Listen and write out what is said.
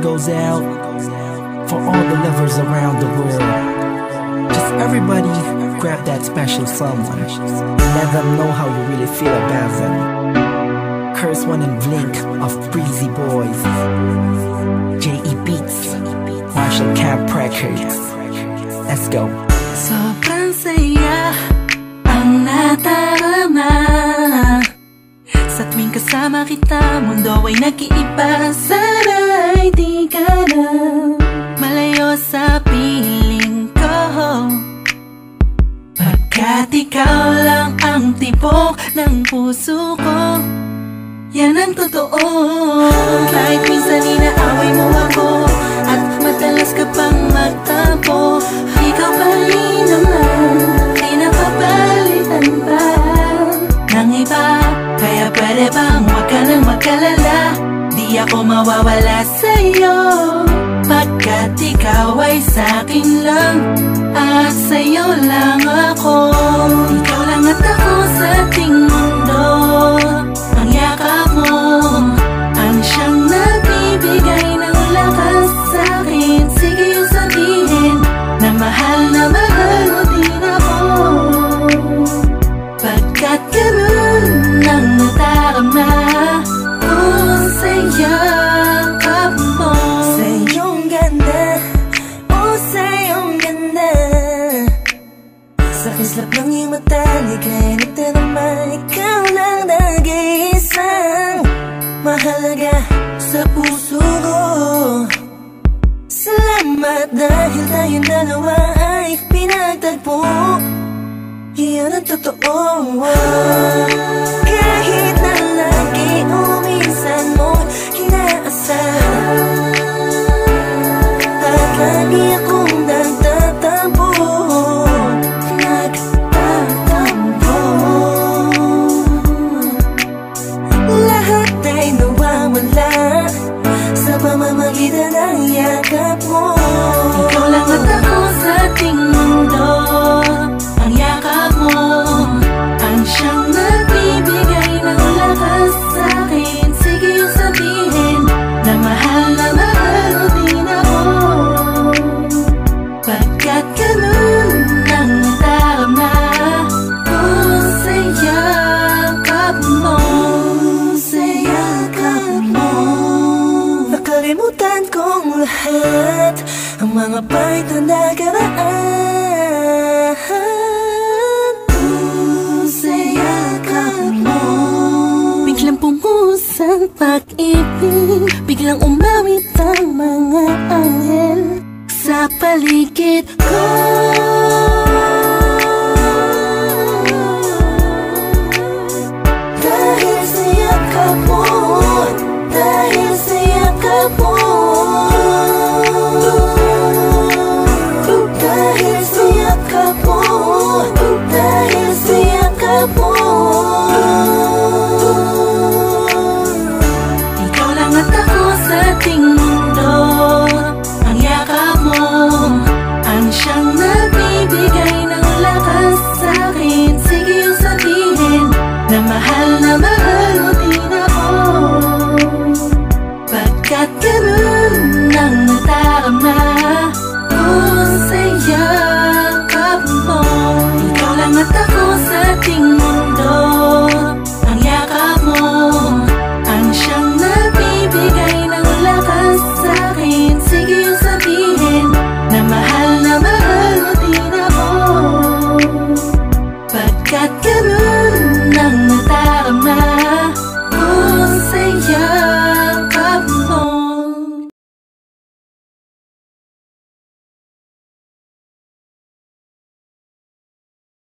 goes out for all the lovers around the world. Just everybody grab that special someone and let them know how you really feel about them. Curse One and Blink of Breezy Boys, J.E. Beats, Marshall Camp Records. Let's go. Sobrang saya ang natarama sa tuwing kasama kita. Mundo ay nag-iiba, sana'y di ka na malayo sa piling ko, pagkat ikaw lang ang tibok ng puso ko. Yan ang totoo. Kahit minsan inaaway mo ako at madalas ka pang magtampo, ikaw pa rin naman, di napapalitan pa ng iba. Kaya pwede bang huwag ka nang mag-alala, di ako mawawala sa'yo, pagkat ikaw ay sa'kin lang at sa'yo lang ako. Ikaw lang at ako sa ating mundo. Ang yakap mo ang siyang nagbibigay ng lakas sa'kin. Sige yung sabihin na mahal mo din ako, pagkat ganun ang natarama ko sa yakap mo. Sa iyong ganda, oh sa iyong ganda, sa kislap ng iyong mata, ligay nagdarama. Ikaw lang nag-iisang mahalaga sa puso ko. Salamat dahil tayong dalawa ay pinagtagpo. Iyan ang totoo. Kahit na lagi o minsan mo kinaasahan at lagi akong nagtatampo, lahat ay nawawala sa pamamagitan ng yakap mo. Ikaw lang at ako sa ating mundo. Ang yakap mo ang siyang nagbibigay ng lakas sa'kin. Sige yung sabihin na mahal mo din ako, pagkat ganun ang natarama ko sa yakap mo. Sa yakap mo. Nakalimutan kong lahat ang mga pahit na nakaraan. Sa yakap mo. Biglang pumuhos ang pag-ibig, biglang umawit ang mga anghel sa paligid ko.